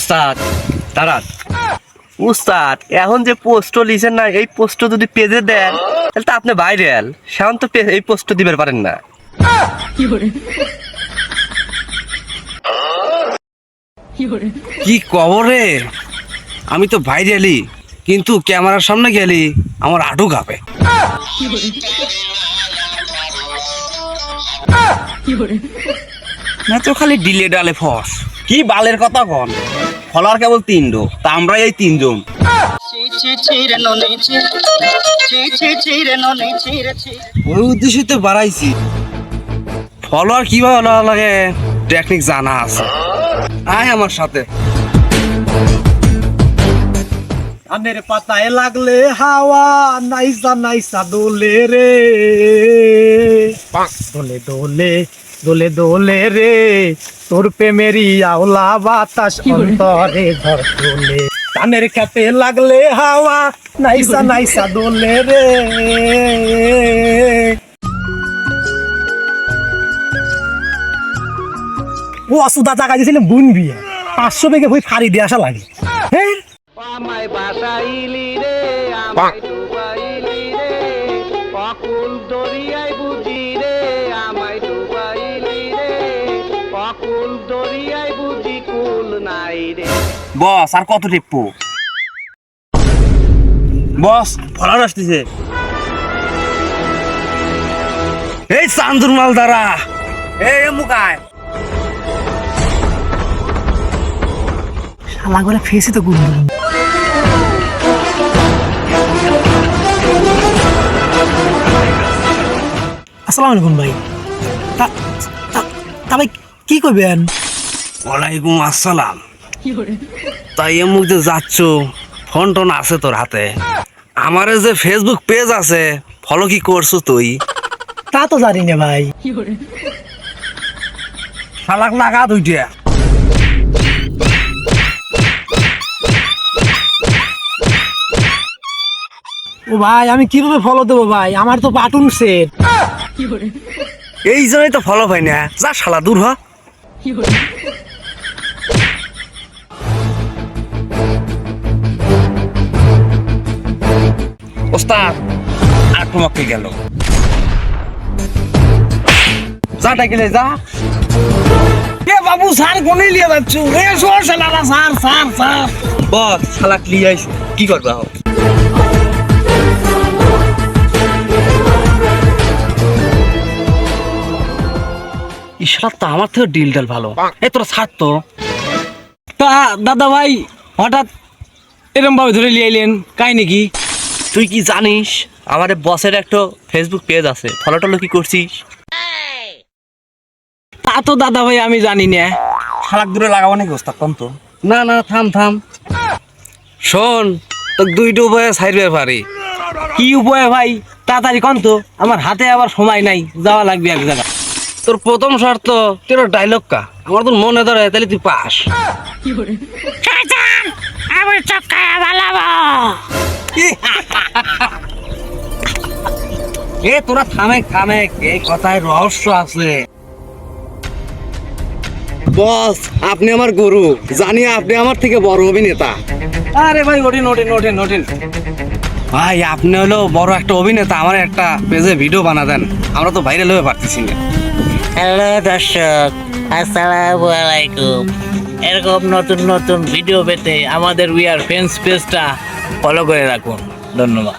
উস্তাদ দাঁড়ান। উস্তাদ এখন যে পোস্ট লিখেন না, এই পোস্ট যদি পেজে দেন তাহলে তো আপনি ভাইরাল। সেখন তো এই পোস্ট দিতে পারেন না। কি কবরে, আমি তো ভাইরালি, কিন্তু ক্যামেরার সামনে গেলি আমার আটু কাঁপে। না তো খালি ডিলে ডালে ফস। কি বালের কথা কন, ফলোয়ার কেবল 3 তা আমরা এই 3 জন। ওই উদ্দেশ্যে তো বাড়াইছি। ফলোয়ার কিভাবে লাগে টেকনিক জানা আছে, আয় আমার সাথে। ধানের পাতায় লাগলে হাওয়া নাইসা নাইসা দোলে রে, দোলে দোলে দোলে দোলে রে, তোর প্রেমেরই আওলা বাতাস অন্তরে ঘর তোলে। ধানের খেতে লাগলে হাওয়া নাইসা নাইসা দোলে রে। ও অসুদা টাকা দিয়েছিলেন বুন বিয়ে 500 বেগে বই ফাড়ি দিয়ে আসা লাগে। হ্যাঁ আমায় বাসাইলি রে, আমায় ডুবাইলি রে, অকুল দরিয়ায় বুঝি রে, আমায় ডুবাইলি রে, অকুল দরিয়ায় বুঝি কুল নাই রে। বস আর কত টিপু? বস ফলোয়ার আসতেছে। এই চান্দুর মাল দ্বারা এই মুখায় শালা করে ফেসে তো গুণ। আসসালামু আলাইকুম ভাই। তা ভাই কি করবেন? ওয়ালাইকুম আসসালাম। তাই এমুক যে যাচ্ছ, ফোন টোন আছে তোর হাতে? আমার যে ফেসবুক পেজ আছে, ফলো কি করছো তুই? তা তো জানি না ভাই। শালাক লাগা দুইটা। ও ভাই আমি কিভাবে ফলো দেবো ভাই, আমার তো বাটুন সেট। এই জন্যই তো ফলো পাই না। যা শালা দূর হ। ওস্তাদ আক্রমক গেল। যাটা গেলে যা। এ বাবু স্যার কোনে লিয়ে যাচ্ছ? এ সর শালারা, স্যার স্যার স্যার। বস শালাক লিয়ে আইস, কি করবা? ইশারা তো আমার থেকে ডিল ডাল ভালো। এই তোরা ছাড় তো। তা দাদা ভাই হঠাৎ এরম ভাবে ধরে লিয়ে আইলেন, কাই নাকি? তুই কি জানিস আমার বসের একটা ফেসবুক পেজ আছে? ফলো টলো কি করছিস? তা তো দাদা ভাই আমি জানি না। শালাক দূরে লাগাবো নাকি ওস্তাদ? কম তো। না না থাম থাম। শোন, তো 2টা উপায়ে ছাইরবে পারি। কি উপায় ভাই, তাড়াতাড়ি কন তো, আমার হাতে আবার সময় নাই, যাওয়া লাগবে এক জায়গা। তোর প্রথম শর্ত তোর ডায়লগ কা আমার তো মনে ধরে, তাহলে তুই পাস। আমি চক্কায় বালাবো। এ তোরা থামে থামে, এই কথায় রহস্য আছে। বস আপনি আমার গুরু, জানি আপনি আমার থেকে বড় অভিনেতা। আরে ভাই ওঠেন ওঠেন ওঠেন ওঠেন। ভাই আপনি হলো বড় একটা অভিনেতা, আমার একটা পেজে ভিডিও বানা দেন, আমরা তো ভাইরাল হয়ে পারতেছি না। হ্যালো দর্শক, আসসালামু আলাইকুম। এরকম নতুন নতুন ভিডিও পেতে আমাদের উই আর ফ্রেন্ডস পেজটা ফলো করে রাখুন। ধন্যবাদ।